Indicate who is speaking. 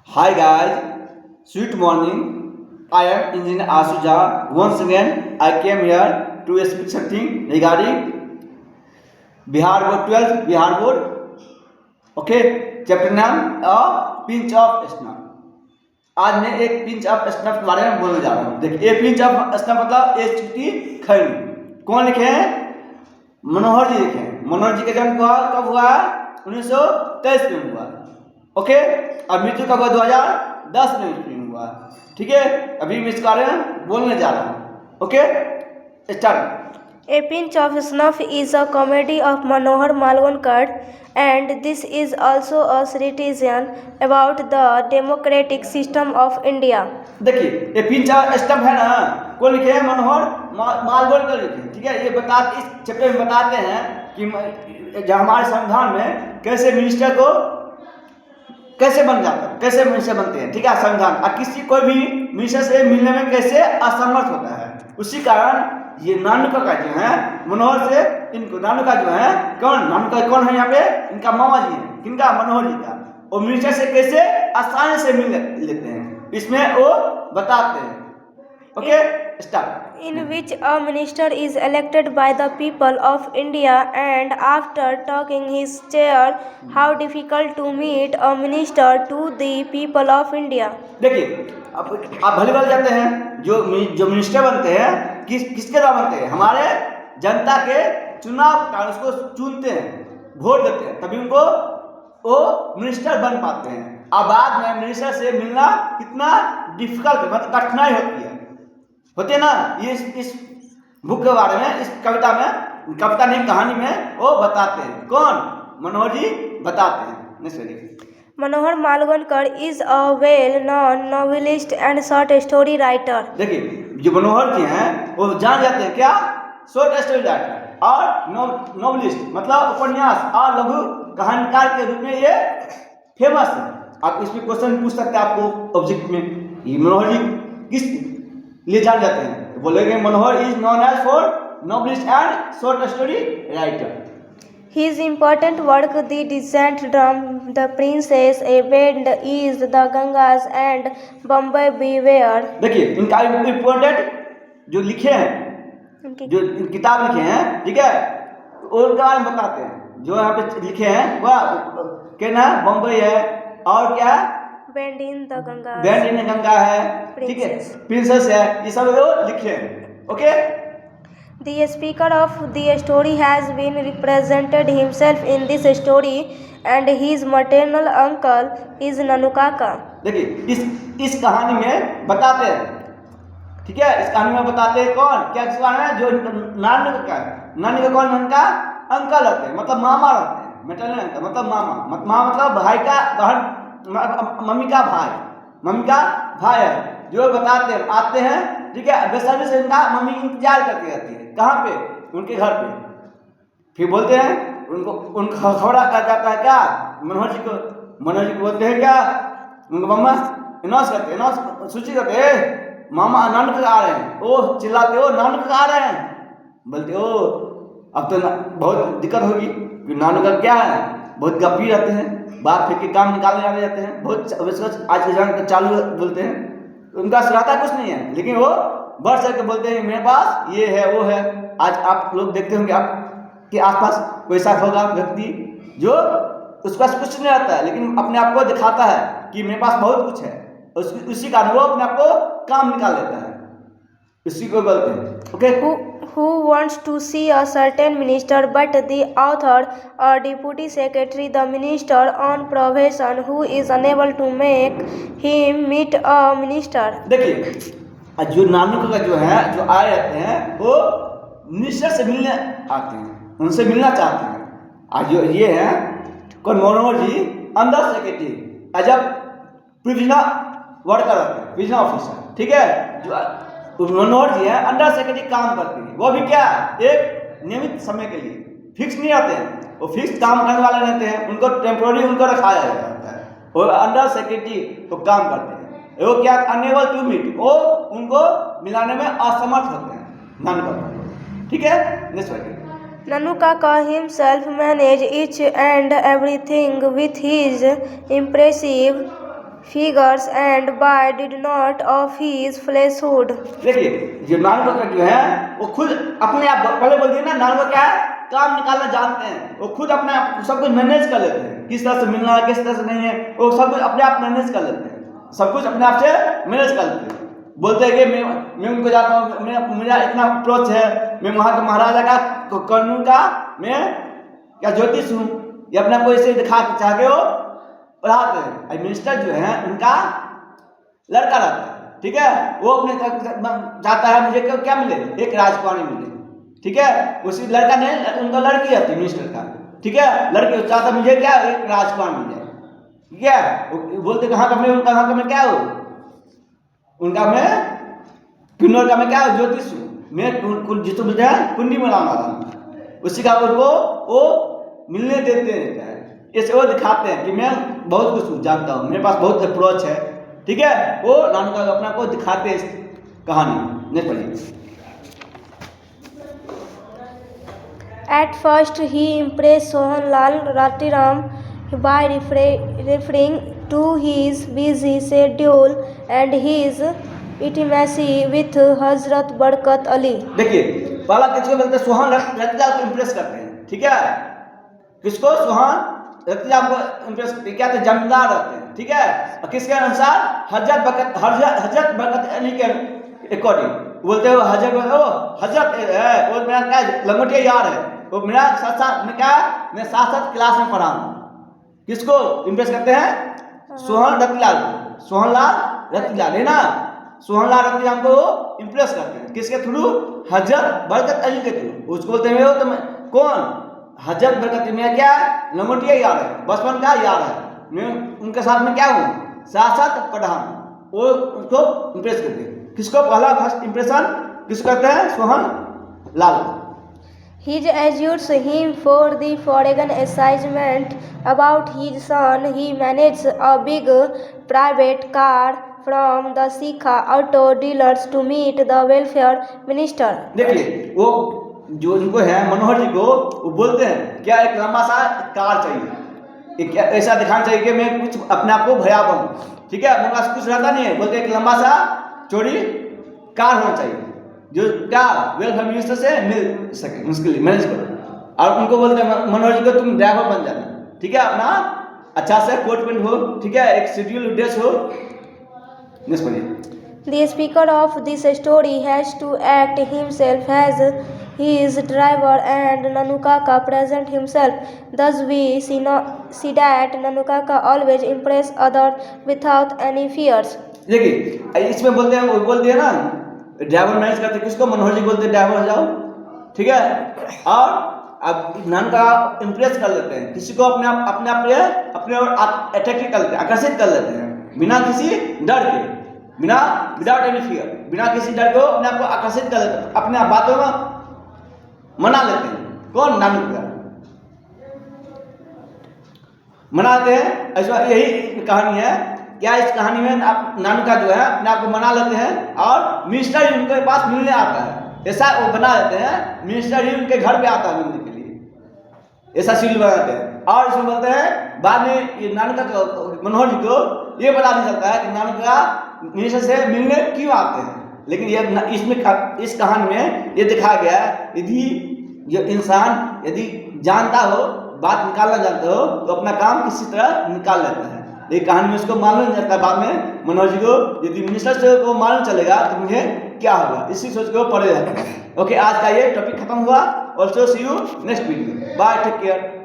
Speaker 1: Hi guys, sweet morning. I am Engineer Asuja. Once again, I came here to speak something regarding Bihar Board 12th Bihar Board. Okay, chapter नाम pinch of snuff. आज मैं एक pinch of snuff के बारे में बोलने जा रहा हूँ. देखिए, ये पिंच ऑफ स्नफ मतलब एक चुटकी खैनी. कौन लिखे हैं? मनोहर जी लिखे हैं. मनोहर जी का जन्म कब हुआ? 1923 में हुआ. ओके, अब मृत्यु कब हुआ? 2010 में मृत्यु हुआ. ठीक है, अभी मैं इस बारे में बोलने जा रहा हूँ. Okay, start.
Speaker 2: A Pinch of Snuff is a comedy of Manohar Malvankar, and this is also a satire about the democratic system of India.
Speaker 1: देखिए, ये पिंच ऑफ स्नफ है ना, कौन लिखे हैं? मनोहर मालवणकर लिखे. ठीक है, ये बताते, इस चैप्टर में बताते हैं कि जो हमारे संविधान में कैसे मिनिस्टर को कैसे बन जाता है, कैसे मिनिस्टर बनते हैं. ठीक है, संविधान और किसी कोई भी मिनिस्टर से मिलने में कैसे असमर्थ होता है. उसी कारण ये नानुका का जो है मनोहर से, इनको नानुका जो है कौन, नानुका कौन है यहाँ पे? इनका मामा जी है. किनका? मनोहर जी का. और मिनिस्टर से कैसे आसानी से मिल लेते हैं, इसमें वो बताते हैं. Okay, start.
Speaker 2: In which a minister is elected by the people of India, and after taking his chair, how difficult to meet a minister to the people of India.
Speaker 1: देखिए, आप भले भले जाते हैं, जो मिनिस्टर बनते हैं किसके द्वारा बनते हैं? हमारे जनता के चुनाव का, उसको चुनते हैं, वोट देते हैं, तभी उनको वो मिनिस्टर बन पाते हैं. अब बाद में मिनिस्टर से मिलना कितना डिफिकल्ट, मतलब कठिनाई होती है ना. ये इस बुक के बारे में, इस कविता में, कविता नहीं कहानी में वो बताते हैं. कौन? मनोहर जी बताते हैं.
Speaker 2: Manohar Malvankar is a well-known novelist and short story writer.
Speaker 1: देखिए, जो मनोहर जी हैं वो जान जाते हैं क्या? शॉर्ट स्टोरी राइटर और नॉवलिस्ट, मतलब उपन्यास और लघु कहानीकार के रूप में ये फेमस है. आप इसमें क्वेश्चन पूछ सकते हैं आपको ऑब्जेक्ट में, ये मनोहर जी किस लिए जान जाते हैं? बोलेंगे Manohar is known as for novelist and short story writer.
Speaker 2: His important work, The Descent from the Princess, A Bend is the Gangas, and Bombay Beware.
Speaker 1: देखिए, इनका इम्पोर्टेंट जो लिखे हैं, जो किताब लिखे हैं, ठीक है, उनके बारे में बताते हैं. जो यहाँ पे लिखे हैं वह क्या ना, बम्बई है और क्या,
Speaker 2: Bend in the Gangas,
Speaker 1: bend in Ganga है, ठीक है, प्रिंसेस है, ये सब वो लिखे हैं. Okay,
Speaker 2: The speaker of the story has been represented himself in this story, and his maternal uncle is Nanukaka.
Speaker 1: देखिए, इस कहानी में बताते हैं. ठीक है, इस कहानी में बताते हैं कौन, क्या किस बारे में? जो नानी का कौन? उनका अंकल रहते हैं, मतलब मामा रहते हैं. मैटरनल अंकल मतलब मामा, मतलब भाई का बहन, मम्मी का भाई है. जो बताते हैं, आते हैं. ठीक है, बेसब्री से इनका मम्मी इंतजार करती रहती है. कहाँ पे? उनके घर पे. फिर बोलते हैं उनको खबरा कर जाता है क्या? मनोहर जी को बोलते हैं क्या? उनको मम्मा अनाउंस करते, सूची करते, मामा नानक आ रहे हैं. ओ चिल्लाते, ओ नानक आ रहे हैं. बोलते, ओ अब तो बहुत दिक्कत होगी. नानक क्या है? बहुत गप्पी रहते हैं, बात फेंक के काम निकालने आ जाते हैं. बहुत आज के जमाने चालू बोलते हैं. उनका सुराता कुछ नहीं है, लेकिन वो बढ़ चढ़ के बोलते हैं मेरे पास ये है वो है. आज आप लोग देखते होंगे, आपके आसपास कोई ऐसा होगा व्यक्ति जो उसके पास कुछ नहीं रहता है, लेकिन अपने आप को दिखाता है कि मेरे पास बहुत कुछ है. उसी कारण वो अपने आप को काम निकाल लेता है. इसी को बोलते हैं. Okay,
Speaker 2: Who wants to see a certain minister, but the author or deputy secretary, the minister on probation, who is unable to make him meet a minister.
Speaker 1: देखिए, जो नानू का जो है, जो आए रहते हैं, वो मिनिस्टर से मिलने आते हैं, उनसे मिलना चाहते हैं. आज जो ये है कौन? Manohar ji under secretary as a provisional worker रहते हैं, प्रिविजनल ऑफिसर. ठीक है, जो मनोहर जी हैं अंडर सेक्रेटरी काम करते हैं. वो भी क्या, एक नियमित समय के लिए, फिक्स नहीं रहते हैं. वो फिक्स काम करने वाले रहते हैं, उनको टेम्पोररी उनको रखाया जाता है. और अंडर सेक्रेटरी तो काम करते हैं. वो क्या, अनेबल टू मीट, वो उनको मिलाने में असमर्थ होते हैं. नानक. ठीक है, next white.
Speaker 2: Nanukaka himself managed each and everything with his impressive figures and by did not of his fleshhood.
Speaker 1: देखिए जो नानक जो है वो खुद अपने आप पहले बोल दिए ना, नानक क्या है, काम निकालना जानते हैं, वो खुद अपने आप सब कुछ मैनेज कर लेते हैं, किस तरह से मिलना है किस तरह से नहीं है, वो सब कुछ अपने आप मैनेज कर लेते हैं, सब कुछ अपने आप से मैनेज कर लेते हैं। बोलते हैं कि मैं उनको जाता हूँ, मेरा इतना अप्रोच है, मैं वहाँ के महाराजा का कानून का मैं क्या ज्योतिष हूँ, ये अपने आप को ऐसे दिखा के चाह के वो पढ़ाते हैं। मिनिस्टर जो है उनका लड़का रहता है, ठीक है, वो अपने चाहता है मुझे क्या मिले, एक राजकुमारी मिले, ठीक है, उसी लड़का ने उनका लड़की है मिनिस्टर का, ठीक है, लड़की चाहता मुझे क्या एक राजकुमार मिल जाए, ठीक है, बोलते कहाँ का मैं, उनका कहाँ का मैं क्या हूँ, उनका मैं किन्नौर का मैं क्या हूँ, ज्योतिष हूँ, मैं जिसको बोलते हैं कुंडी में लाना था, उसी का उनको वो मिलने देते हैं, ऐसे वो दिखाते हैं कि मैं बहुत कुछ जानता हूँ, मेरे पास बहुत अप्रोच है, ठीक है, वो नानक अपना को दिखाते हैं इस कहानी नहीं पढ़िए।
Speaker 2: At first he impressed Sohanlal Ratiram by referring to his busy schedule and his intimacy with Hazrat Barkat Ali.
Speaker 1: देखिए पहला किसको बोलते हैं, सोहन रतिलाल को इम्प्रेस करते हैं, ठीक है, किसको, सोहन रतिलाल को इम्प्रेस करते हैं, क्या थे, जमींदार रहते हैं, ठीक है, और किसके अनुसार, हजरत बरकत अली के अकॉर्डिंग बोलते हैं, हजरत है वो मेरा क्या लंगोटिया यार है, वो मेरा साथ में क्या, मैं साथ क्लास में पढ़ा हूँ, किसको इम्प्रेस करते हैं, सोहन रतिलाल को, सोहनलाल रतिलाल है ना, सोहनलाल रतिलाल को इम्प्रेस करते हैं, किसके थ्रू, हजरत बरकत अली के थ्रू, उसको बोलते हैं वो तो कौन, हजरत बरकत में क्या लंगोटिया यार है, बचपन का यार है, मैं उनके साथ में क्या हूँ, साथ पढ़ा हूँ, वो उसको इम्प्रेस करते हैं, किसको पहला फर्स्ट इम्प्रेशन किसको करते हैं, Sohan Lal.
Speaker 2: He assures him for the foreign assignment about his son. He managed a big private car from the Sikha auto dealers to meet the welfare minister.
Speaker 1: देखिए वो जो उनको है मनोहर जी को, वो बोलते हैं क्या एक लंबा सा कार चाहिए, एक ऐसा दिखाना चाहिए कि मैं कुछ अपने आप को भयावह हूँ, ठीक है, मेरे पास कुछ रहता नहीं है, बोलते एक लंबा सा चौड़ी कार होना चाहिए जो क्या वेलफेयर मिनिस्टर से मिल सके, उसके लिए मैनेज करो, और उनको बोलते हैं मनोहर जी को तुम ड्राइवर बन जाना, ठीक है, अपना अच्छा से कोट पैंट हो, ठीक है, एक शेड्यूल ड्रेस हो।
Speaker 2: The speaker of this story has to act himself as his driver and Nanukaka present himself. Thus we see that Nanukaka always impress others without any fears.
Speaker 1: देखिए इसमें बोलते हैं, वो बोल दिया ना ड्राइवर मैनेज करते किसको, मनोहर जी बोलते ड्राइवर हो जाओ, ठीक है, और अब नानका इम्प्रेस कर लेते हैं, किसी को अपने ओर अट्रैक्ट कर लेते हैं, आकर्षित कर लेते हैं, बिना किसी डर के, विदाउट एनी फियर, बिना किसी डर को अपने आप को आकर्षित कर लेते हैं, अपने आप बातों में मना लेते हैं, कौन, नानक मनाते हैं, ऐसा यही कहानी है। क्या इस कहानी में आप नानका जो है अपने आप को मना लेते हैं और मिनिस्टर ही उनके पास मिलने आता है, ऐसा वो बना लेते हैं, मिनिस्टर ही उनके घर पे आता है मिलने के लिए, ऐसा सील बनाते हैं। और इसमें बोलते हैं बाद में ये नानका मनोहर जी को ये पता नहीं चलता है कि नानका मिनिस्टर से मिलने क्यों आते हैं, लेकिन ये इसमें इस कहानी में ये दिखाया गया है, यदि जो इंसान यदि जानता हो, बात निकालना जानता हो, तो अपना काम किसी तरह निकाल लेता है। ये कहानी में उसको मालूम नहीं चलता, बाद में मनोहर जी को यदि मिनिस्टर से को मालूम चलेगा तो मुझे क्या होगा, इसी सोच के वो पड़े रहते हैं। ओके, आज का ये टॉपिक खत्म हुआ। Also see you next video, bye, take care.